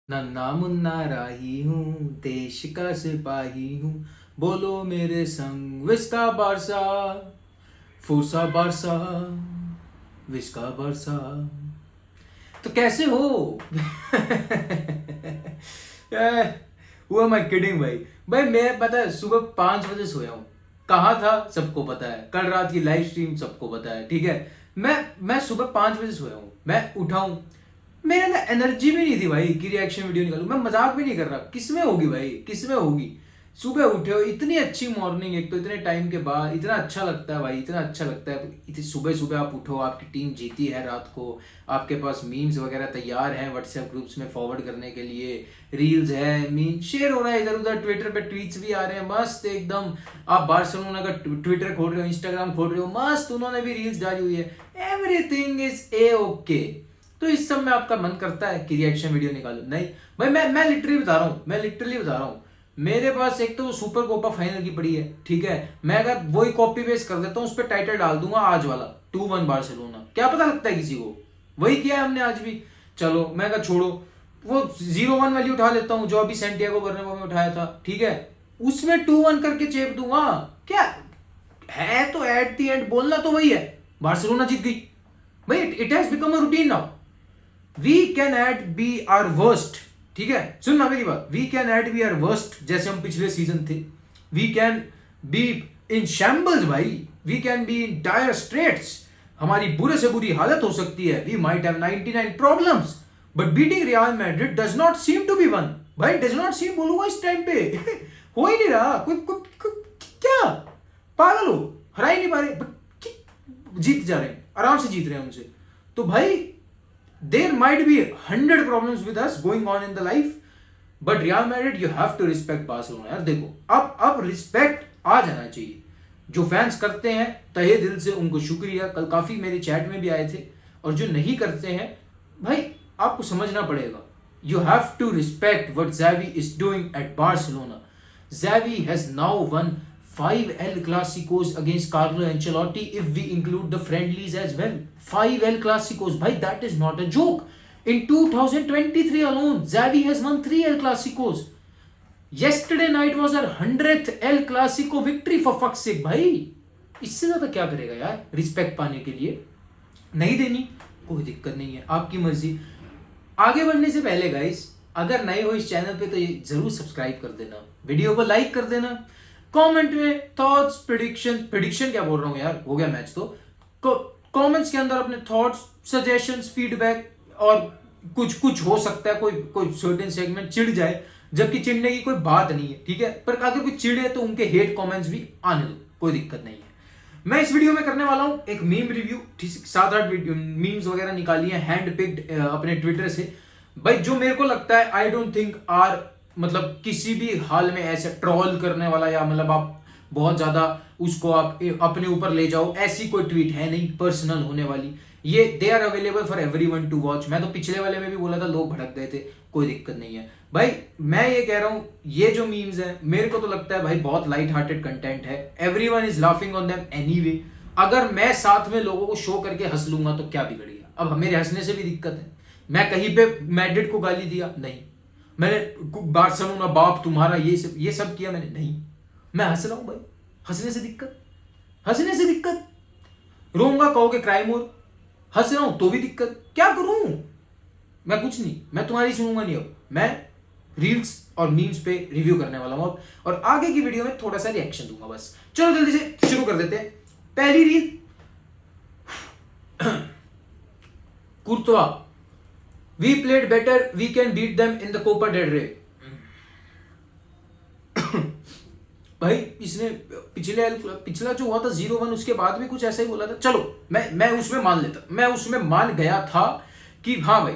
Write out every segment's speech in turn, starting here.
नन्ना मुन्ना राही हूँ, देश का सिपाही हूँ। बोलो मेरे संग Biska Barça, फूसा Barça, Biska Barça. तो कैसे हो? हु एम आई किडिंग भाई। भाई मैं पता है सुबह 5 बजे सोया हूँ। कहाँ था सबको पता है, कल रात की लाइव स्ट्रीम सबको पता है, ठीक है। मैं सुबह 5 बजे सोया हूँ, मैं उठा हूँ। मेरे अंदर एनर्जी भी नहीं थी भाई कि रिएक्शन वीडियो निकालूं। मैं मजाक भी नहीं कर रहा, किसमें होगी भाई, किसमें होगी। सुबह उठे हो, इतनी अच्छी मॉर्निंग, एक तो इतने टाइम के बाद इतना अच्छा लगता है भाई, इतना अच्छा लगता है। इतनी सुबह सुबह आप उठो, आपकी टीम जीती है रात को, आपके पास मीम्स वगैरह तैयार हैं व्हाट्सएप ग्रुप्स में फॉरवर्ड करने के लिए, रील्स है, मीम शेयर हो रहा है इधर उधर, ट्विटर पे ट्वीट्स भी आ रहे हैं मस्त एकदम। आप बार्सिलोना का ट्विटर खोल रहे हो, इंस्टाग्राम खोल रहे हो, मस्त उन्होंने भी रील्स डाली हुई है। Everything is a okay. तो इस सब में आपका मन करता है कि रिएक्शन वीडियो निकालो? नहीं भाई, मैं लिटरली बता रहा हूँ, मैं लिटरली बता रहा हूँ। मेरे पास एक तो सुपर कोपा फाइनल की पड़ी है, ठीक है। मैं अगर वही कॉपी पेस्ट कर देता हूँ, उस पर टाइटल डाल दूंगा आज वाला 2-1 बार्सिलोना, क्या पता लगता है किसी को। वही किया है हमने आज भी। चलो मैं कहा छोड़ो, वो 0-1 वाली उठा लेता हूँ जो अभी सेंटियागो बर्नाब्यू में उठाया था, ठीक है। उसमें 2-1 करके चेप दूंगा। क्या है, तो एट दी एंड बोलना तो वही है, बार्सिलोना जीत गई भाई। It has become a routine now. We can at be our worst, ठीक है। सुनना मेरी बात, we can at be our worst जैसे हम पिछले सीजन थे। We can be in shambles भाई, we can be in dire straits. हमारी बुरे से बुरी हालत हो सकती है, we might have 99 problems, but beating Real Madrid does not seem to be one. भाई डज नॉट सीम बोलूंगा इस टाइम पे। हो ही नहीं रहा क्या, पागल हो, हरा ही नहीं पा रहे, जीत जा रहे हैं, आराम से जीत रहे हैं उनसे। तो भाई there might be 100 problems with us going on in the life, but Real Madrid you have to respect Barcelona यार। देखो अब रिस्पेक्ट आ जाना चाहिए। जो फैंस करते हैं तहे दिल से उनको शुक्रिया, कल काफी मेरे चैट में भी आए थे। और जो नहीं करते हैं भाई, आपको समझना पड़ेगा। You have to respect what Xavi is doing at Barcelona. Xavi has now won 5 El Clasicos against Carlo Ancelotti if we include the friendlies as well. 5 El Clasicos, bhai, that is not a joke. In 2023 alone, Xavi has won 3 El Clasicos. Yesterday night was our 100th El Clasico victory, for fuck's sake भाई। इससे ज्यादा क्या करेगा यार respect पाने के लिए। नहीं देनी कोई दिक्कत नहीं है, आपकी मर्जी। आगे बढ़ने से पहले गाइस, अगर नए हो इस चैनल पे तो ये जरूर सब्सक्राइब कर देना, वीडियो को लाइक कर देना, कमेंट में थॉट्स, प्रिडिक्शन क्या बोल रहा हूँ यार, हो गया मैच तो कमेंट्स के अंदर अपने थॉट्स, सजेशंस, फीडबैक। और कुछ कुछ हो सकता है कोई सर्टेन सेगमेंट चिढ़ जाए, जबकि चिढ़ने की कोई बात नहीं है, ठीक है। पर अगर कोई चिढ़े तो उनके हेट कमेंट्स भी आने दो, कोई दिक्कत नहीं है। मैं इस वीडियो में करने वाला हूं एक मीम रिव्यू, 7-8 मीम्स वगैरह निकाली हैं हैंड पिक्ड अपने ट्विटर से भाई, जो मेरे को लगता है आई डोंट थिंक आर, मतलब किसी भी हाल में ऐसे ट्रोल करने वाला, या मतलब आप बहुत ज्यादा उसको आप अपने ऊपर ले जाओ, ऐसी कोई ट्वीट है नहीं पर्सनल होने वाली। ये they are available for everyone to watch. मैं तो पिछले वाले में भी बोला था, लोग भड़क गए थे, कोई दिक्कत नहीं है भाई। मैं ये कह रहा हूं, ये जो मीम्स है मेरे को तो लगता है भाई बहुत लाइट हार्टेड कंटेंट है, everyone is laughing on them anyway. अगर मैं साथ में लोगों को शो करके हंस लूंगा तो क्या बिगड़ गया। अब मेरे हंसने से भी दिक्कत है, मैं कहीं पे मैड्रिड को गाली दिया नहीं, मैंने बार्सिलोना बाप तुम्हारा ये सब किया मैंने नहीं, मैं हंस रहा हूं भाई, हंसने से दिक्कत, हंसने से दिक्कत। रोऊंगा कहोगे क्राइम, और हंस रहा हूं तो भी दिक्कत, क्या करूं मैं? कुछ नहीं, मैं तुम्हारी सुनूंगा नहीं। अब मैं रील्स और मीम्स पे रिव्यू करने वाला हूं अब, और आगे की वीडियो में थोड़ा सा रिएक्शन दूंगा बस। चलो जल्दी से शुरू कर देते हैं। पहली रील, कुर्तवा, we played better, we can beat them in the Copa Del Rey. भाई इसने पिछला जो हुआ था 0-1, उसके बाद भी कुछ ऐसा ही बोला था। चलो मैं उसमें मान लेता, मैं उसमें मान गया था कि हाँ भाई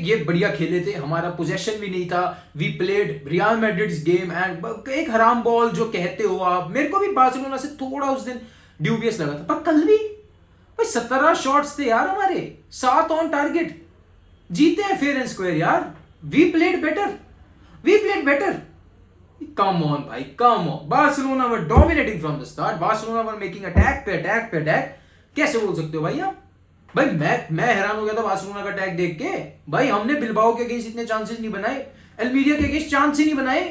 ये बढ़िया खेले थे, हमारा पोजेशन भी नहीं था, we played Real Madrid's game and एक हराम बॉल जो कहते हो आप। मेरे को भी बार्सिलोना से थोड़ा उस दिन ड्यूबियस लगा था, पर कल भी भाई 17 शॉट्स थे यार हमारे, 7 ऑन टारगेट, जीते हैं फेयर एंड स्क्वायर यार। We played better, we played better. Come on भाई, come on. Barcelona were dominating from the start, Barcelona were making attack पे अटैक पे अटैक। कैसे बोल सकते हो भाई आप? भाई मैं हैरान हो गया था बार्सिलोना का अटैक देख के। भाई हमने बिलबाओ के अगेंस्ट इतने चांसेस नहीं बनाए, एल्मीरिया के अगेंस्ट चांस ही नहीं बनाए,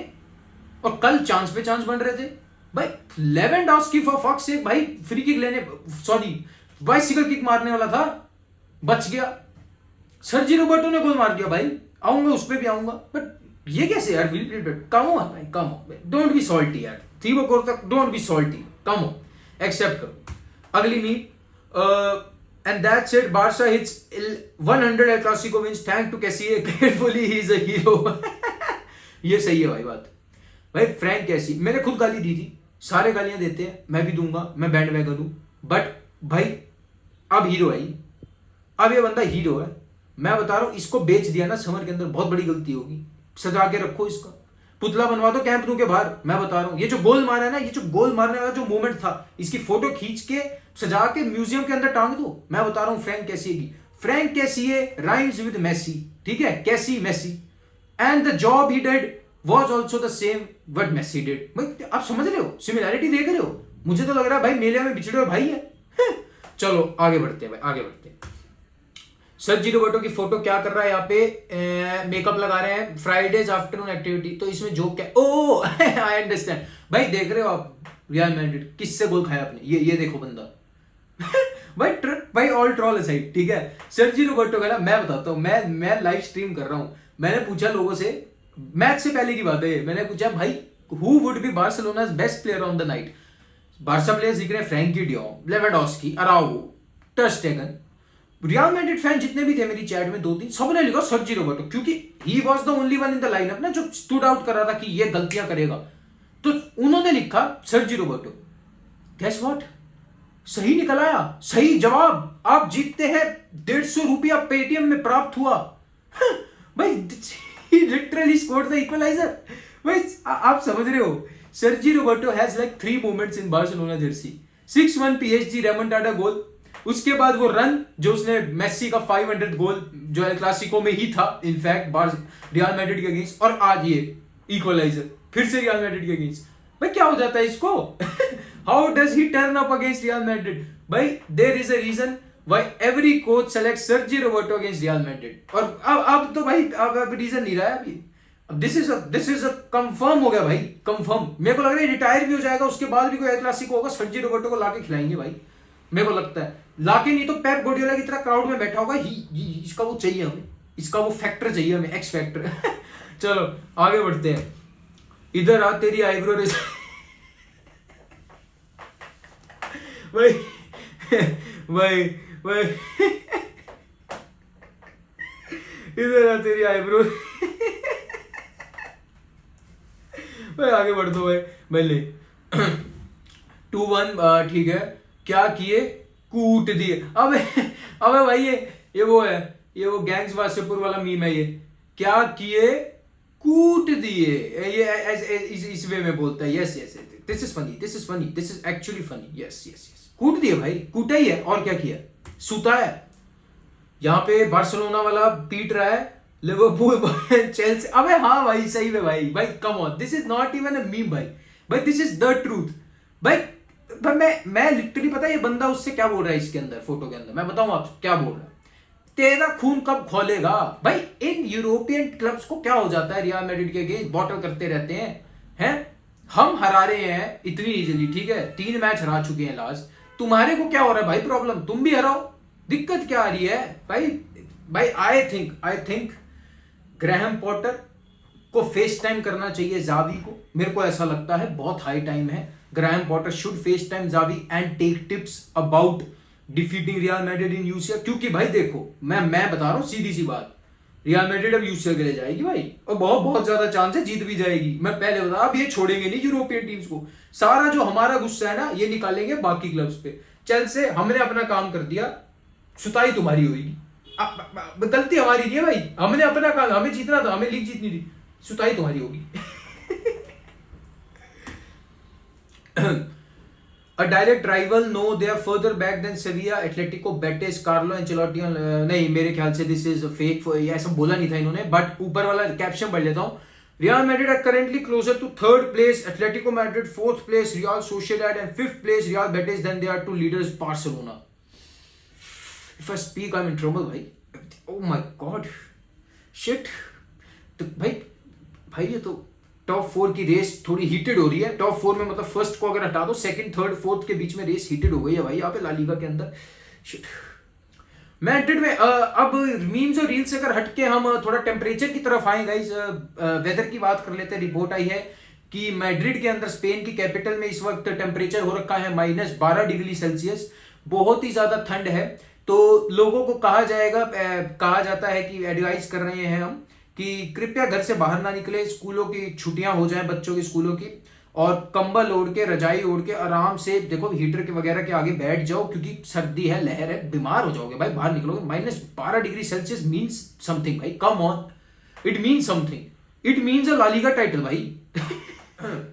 और कल चांस पे चांस बन रहे थे। भाई लेवेंडोव्स्की फॉर फक्स सेक भाई फ्री किक लेने, सॉरी बाइसिकल किक मारने वाला था, बच गया। सर्जी रोबर्टो ने गोल मार दिया भाई, आऊंगा उस पर भी आऊंगा, बट ये कैसे यार, कम ऑन भाई, come on, don't be salty यार, Thibaut Courtois don't be salty, come on, accept करो। अगली मीट and that's it, Barca hits 100 El Clasico wins thanks to Kessie, gratefully he is a hero। ये सही है भाई बात। भाई फ्रैंक कैसी, मैंने खुद गाली दी थी, सारे गालियां देते हैं, मैं भी दूंगा, मैं बैंड वैगन हूं, बट भाई अब हीरो है ये, अब ये बंदा हीरो है। मैं बता रहा हूं, इसको बेच दिया ना समर के अंदर, बहुत बड़ी गलती होगी। सजा के रखो इसका, पुतला बनवा दो कैंप न्यू के बाहर। मैं बता रहा हूं, ये जो गोल मारा है ना, ये जो गोल मारने वाला जो मोमेंट था, इसकी फोटो खींच के सजा के म्यूजियम के अंदर टांग दो। मैं बता रहा हूं फ्रैंक कैसी की, फ्रैंक कैसी राइम्स विद मेसी, ठीक है, कैसी Messi, and the job he did was also the same what Messi did. भाई आप समझ रहे हो, सिमिलैरिटी देख रहे हो? मुझे तो लग रहा है भाई मेले में बिछड़े हुए भाई है। चलो आगे बढ़ते हैं भाई, आगे बढ़ते हैं। सर्जी रोबर्टो की फोटो क्या कर रहा है यहाँ पे, मेकअप लगा रहे हैं, फ्राइडेज आफ्टरनून एक्टिविटी। तो इसमें जोक क्या, ओ आई अंडरस्टैंड भाई, देख रहे हो आप रियल मैड्रिड किससे गोल खाया आपने, ये देखो बंदा। भाई ऑल ट्रॉल असाइड, ठीक है, सर्जी रोबर्टो का ना मैं बताता हूँ, मैं लाइव स्ट्रीम कर रहा हूँ, मैंने पूछा लोगों से, मैच से पहले की बात है, मैंने पूछा भाई who would be Barcelona's best player on the night. Barca players दिख रहे हैं, फ्रैंकी डियोंग, लेवेंडोव्स्की, अराउगो, टर स्टेगन। रियल मैड्रिड फैन जितने भी थे मेरी चैट में, 2-3 सबने लिखा सर्जी रोबर्टो, क्योंकि he was the only one in the lineup ना जो स्टूड आउट कर रहा था कि ये गलतियां करेगा, तो उन्होंने लिखा सर्जी रोबर्टो। गेस व्हाट, सही निकल आया, सही जवाब। आप जीतते हैं 150 रुपया पेटीएम में प्राप्त हुआ। भाई लिटरली स्कोर्ड द इक्वलाइजर। भाई आप समझ रहे हो, Sergi Roberto has like 3 moments in Barcelona jersey. 6-1 PSG remontada goal, उसके बाद वो रन जो उसने मेसी का 500 गोल जो एल क्लासिको में ही था इनफैक्ट रियल मैड्रिड के अगेंस्ट, और आज ये इक्वलाइजर फिर से रियल मैड्रिड के अगेंस्ट। भाई क्या हो जाता है इसको? How does he turn up against Real Madrid? भाई there is a reason why every coach select Sergi Roberto against Real Madrid. और अब तो भाई अब रीजन नहीं रहा है अभी, दिस इज अ कंफर्म हो गया भाई, कंफर्म। मेरे को लग रहा है रिटायर भी हो जाएगा, उसके बाद भी कोई एल क्लासिको होगा, सर्जी रोबर्टो को लाके खिलाएंगे भाई, मेरे को लगता है। लाके नहीं तो पेप गार्डियोला की तरह क्राउड में बैठा होगा, इसका वो चाहिए हमें, इसका वो फैक्टर चाहिए हमें, एक्स फैक्टर। चलो आगे बढ़ते हैं। इधर आ तेरी आईब्रो रेस। भाई भाई भाई इधर आ तेरी आईब्रो। भाई आगे बढ़ दो भाई, मैं ले 2-1 ठीक है, क्या किए, कूट दिए। अबे भाई ये वो है, ये वो गैंग्स वासेपुर वाला मीम है, ये क्या किए, कूट दिए, ये इस वे में बोलता है। Yes yes, this is funny, this is funny, this is actually funny. Yes yes yes, कूट दिए भाई, कूटा ही है, और क्या किया, सुता है। यहाँ पे बार्सिलोना वाला पीट रहा है लिवरपूल चेल्सी। अबे हाँ भाई सही में भाई, भाई come on, this is not even a meme भाई, दिस इज द ट्रूथ भाई। मैं लिटरली पता है ये बंदा उससे क्या बोल रहा है इसके अंदर, फोटो के अंदर मैं बताऊं आपको क्या बोल रहा है, तेरा खून कब खोलेगा। भाई इन यूरोपियन क्लब्स को क्या हो जाता है, रियल मैड्रिड के अगेंस्ट बॉटल करते रहते हैं, हम हरा रहे हैं इतनी इजीली, ठीक है, 3 मैच हरा चुके हैं लास्ट, तुम्हारे को क्या हो रहा है भाई प्रॉब्लम, तुम भी हराओ, दिक्कत क्या आ रही है भाई। आई थिंक ग्रैहम पॉटर को फेस टाइम करना चाहिए जावी को, मेरे को ऐसा लगता है बहुत हाई टाइम है। Graham Potter should face time Xavi and take tips about defeating Real Madrid in UCL, क्योंकि भाई देखो मैं बता रहा हूं सीधी सी बात, रियल मैड्रिड अब यूसीएल के लिए जाएगी भाई, और बहुत ज्यादा चांस है जीत भी जाएगी। मैं पहले बता, अब ये छोड़ेंगे नहीं यूरोपियन टीम्स को, सारा जो हमारा गुस्सा है ना ये निकालेंगे बाकी क्लब्स पे। चल से हमने अपना काम कर दिया, सुताई तुम्हारी होगी, गलती हमारी नहीं है भाई, हमने अपना काम, हमें जीतना था, हमें लीग जीतनी थी, सुताई तुम्हारी होगी। A direct rival, no, they are further back than Sevilla, Atletico, Betis, Carlo Ancelotti, नहीं मेरे ख्याल से this is fake, ये ऐसा बोला नहीं था इन्होंने, बट ऊपर वाला कैप्शन पढ़ लेता हूँ। Real Madrid are currently closer to 3rd place, Atletico Madrid 4th place, Real Sociedad and 5th place Real Betis, then they are 2 leaders Barcelona. If I speak I am in trouble भाई। Oh my god, shit. तो भाई ये तो top 4 की race थोड़ी heated हो रही है। टॉप 4 में मतलब फर्स्ट को अगर हटा दो, सेकंड थर्ड फोर्थ के बीच में रेस हीटेड हो गई है भाई यहाँ पे ला लीगा के अंदर। शिट। मैड्रिड में अब मीम्स और रील से अगर हटके हम थोड़ा टेम्परेचर की तरफ आए गाइस, वेदर की बात कर लेते हैं। रिपोर्ट आई है कि मैड्रिड के अंदर, स्पेन की कैपिटल में इस वक्त टेम्परेचर हो रखा है -12 डिग्री सेल्सियस। बहुत ही ज्यादा ठंड है। तो लोगों को कहा जाता है कि एडवाइस कर रहे हैं हम कि कृपया घर से बाहर ना निकले, स्कूलों की छुट्टियां हो जाएं बच्चों की स्कूलों की, और कंबल ओढ़ के, रजाई ओढ़ के आराम से देखो हीटर के वगैरह के आगे बैठ जाओ, क्योंकि सर्दी है, लहर है, बीमार हो जाओगे भाई बाहर निकलोगे। -12 डिग्री सेल्सियस मीन्स समथिंग भाई, come on, it means something, it means a La Liga title भाई।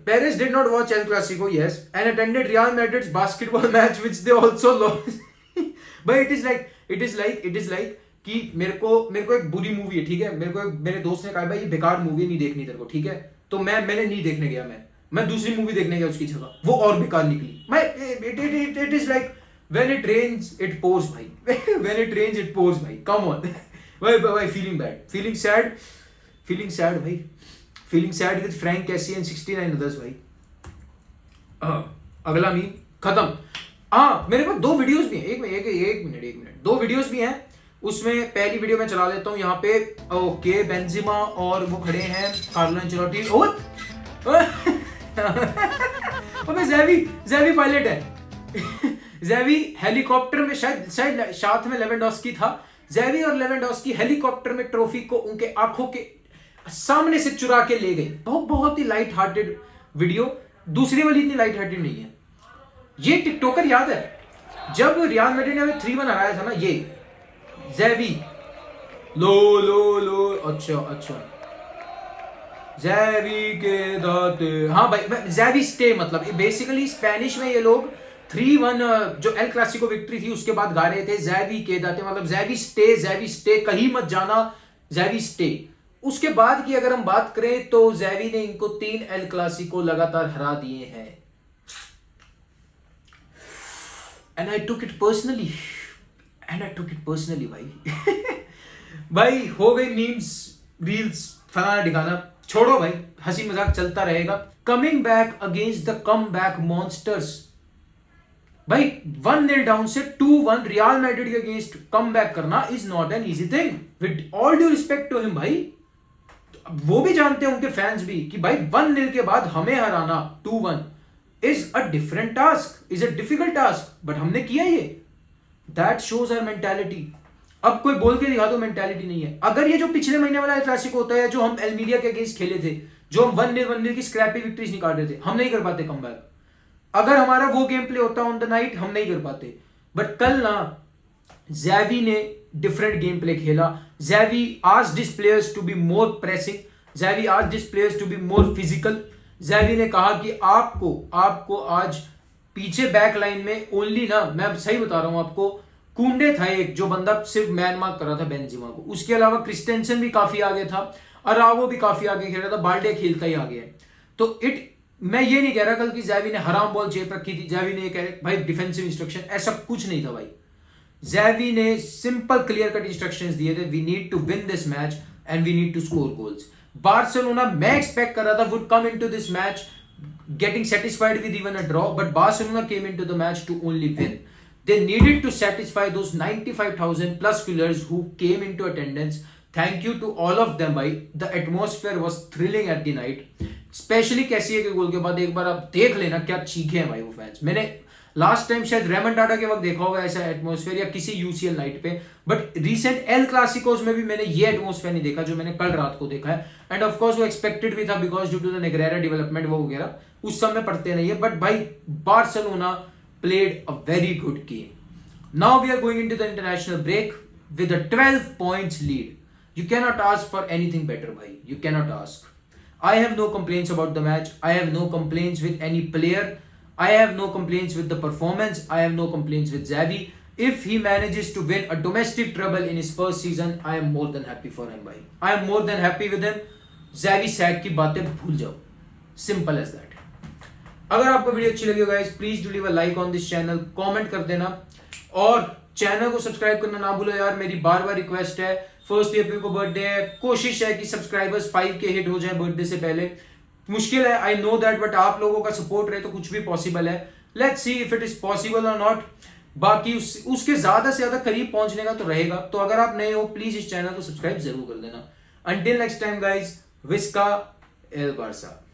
Paris did not watch El Clasico, yes, and attended Real Madrid's basketball match which they also lost. But it is like कि मेरे को एक बुरी movie है, ठीक है, मेरे दोस्त ने कहा भाई ये बेकार मूवी नहीं देखनी तेरे को, ठीक है, तो मैंने नहीं देखने गया, मैं दूसरी मूवी देखने गया उसकी जगह, वो और बेकार निकली। It is like when it rains it pours भाई। When it rains it pours भाई, कम ऑन। भाई फीलिंग बैड, फीलिंग सैड भाई, feeling sad with Frank Kessie and 69 others भाई। अगला मीम खत्म। हाँ, मेरे पास 2 वीडियोस भी हैं, एक मिनट 2 वीडियोस भी हैं। उसमें पहली वीडियो मैं चला लेता हूँ यहाँ पे। ओके, बेंजिमा और वो खड़े हैं, कार्लो एंचेलोटी। अबे ज़ेवी पायलट है। ज़ेवी हेलीकॉप्टर में, शायद साथ में लेवेंडोस्की था। ज़ेवी और लेवेंडोस्की हेलीकॉप्टर में ट्रॉफी को उनके आंखों के सामने से चुरा के ले गए। बहुत ही लाइट हार्टेड वीडियो। दूसरी वाली इतनी लाइट हार्टेड नहीं है। ये टिकटॉकर याद है जब रियल मैड्रिड ने 3-1 हराया था ना, ये ज़ेवी लो। अच्छा ज़ेवी के दाते। हाँ भाई, ज़ेवी स्टे, मतलब बेसिकली स्पेनिश में ये लोग 3-1 जो एल क्लासिको विक्ट्री थी उसके बाद गा रहे थे, ज़ेवी के दाते, मतलब ज़ेवी स्टे, कहीं मत जाना, ज़ेवी स्टे। उसके बाद की अगर हम बात करें तो ज़ेवी ने इनको 3 एल क्लासिको लगातार हरा दिए हैं। And I took it personally भाई। भाई हो गई मीम्स, रील्स, फलाना ठिकाना, छोड़ो भाई, हंसी मजाक चलता रहेगा। Coming back against the come back monsters. भाई 1-0 डाउन से 2-1 रियल मैड्रिड के अगेंस्ट कम बैक करना is not an easy thing, with all due respect to him भाई। वो भी जानते हैं, उनके फैंस भी, कि भाई 1-0 के बाद हमें हराना 2-1 is a different task, is a difficult task, but हमने किया ये। That shows our mentality. अब कोई बोल के दिखा दो मेंटालिटी नहीं है। अगर ये जो पिछले महीने वाला क्लासिको होता है, जो हम एल्मीरिया के अगेंस्ट खेले थे, जो हम 1-0 की स्क्रैपी विक्ट्रीज निकाल रहे थे, हम नहीं कर पाते कमबैक। अगर हमारा वो गेम प्ले होता ऑन द नाइट, हम नहीं कर पाते। बट कल ना ज़ेवी ने डिफरेंट गेम प्ले खेला। Xavi asked his players to be more pressing, Xavi asked his players to be more physical. Xavi ने कहा कि आपको आज पीछे बैक लाइन में ओनली ना, मैं सही बता रहा हूं आपको, कुंडे था एक जो बंदा सिर्फ मैन मार्क कर रहा था बेंजिमा को, उसके अलावा क्रिस्टेंसन भी काफी आगे था, अरागो भी काफी आगे खेल रहा था, बाल्डे खेलता ही आगे है। तो मैं ये नहीं कह रहा कल की ज़ेवी ने हराम बॉल चेप रखी थी, ज़ेवी ने कह भाई डिफेंसिव इंस्ट्रक्शन, ऐसा कुछ नहीं था भाई। ज़ेवी ने सिंपल क्लियर कट इंस्ट्रक्शंस दिए थे, we need to win this match and we need to score goals. Barcelona, मैं एक्सपेक्ट कर रहा था would come into this match getting satisfied with even a draw, but Barcelona came into the match to only win. They needed to satisfy those 95,000 plus killers who came into attendance. Thank you to all of them भाई, the atmosphere was thrilling at the night. Specially कैसी के गोल के बाद एक बार आप देख लेना क्या चीखे हैं भाई वो फैंस। मैंने लास्ट टाइम शायद रेमंडाडा के वक्त देखा होगा ऐसा एटमॉस्फेयर, या किसी यूसीएल नाइट पे, बट रीसेंट एल क्लासिकोस में भी मैंने ये एटमॉस्फेयर नहीं देखा जो मैंने कल रात को देखा है। एंड ऑफ कोर्स वो एक्सपेक्टेड भी था because due to the Negreira development वो वगैरह उस समय पढ़ते नहीं है, बट भाई Barcelona played a very good game. Now we are going into the international break with a 12 points lead. You can not ask for anything better भाई, you can not ask. I have no complaints about the match. I have no complaints with any player. I have no complaints with the performance. I have no complaints with Xavi. If he manages to win a domestic treble in his first season, I am more than happy for him, भाई. I am more than happy with him. Xavi sack की बातें भूल जाओ. Simple as that. अगर आपको video अच्छी लगी हो guys, please do leave a like on this channel. Comment कर देना और चैनल को सब्सक्राइब करना ना भूलो यार, मेरी बार बार रिक्वेस्ट है। 1 अप्रैल को बर्थडे है, कोशिश है कि सब्सक्राइबर्स 5K हिट हो जाए बर्थडे से पहले। मुश्किल है, आई नो दैट, बट आप लोगों का सपोर्ट रहे तो कुछ भी पॉसिबल है। Let's see if it is possible और नॉट। बाकी उसके ज्यादा से ज्यादा करीब पहुंचने का तो रहेगा। तो अगर आप नए हो प्लीज इस चैनल को सब्सक्राइब जरूर कर देना। Until next time guys, visca el Barça.